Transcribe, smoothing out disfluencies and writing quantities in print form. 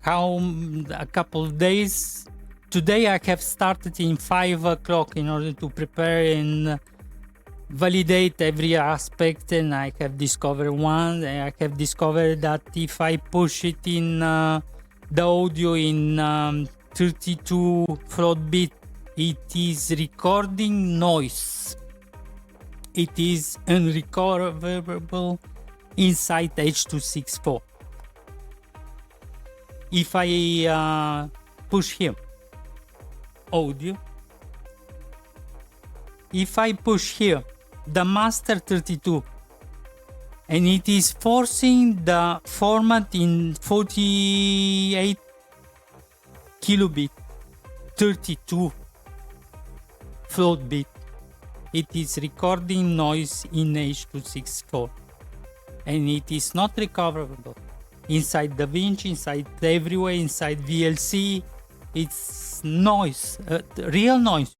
a couple of days. Today I have started in 5 o'clock in order to prepare and validate every aspect, and I have discovered one. I have discovered that if I push it in the audio in 32 float bit, it is recording noise. It is unrecoverable inside H.264. If I push here audio, if I push here the master 32, and it is forcing the format in 48 kilobit 32 float bit, it is recording noise in H.264, and it is not recoverable inside DaVinci, inside everywhere, inside VLC. It's noise, real noise.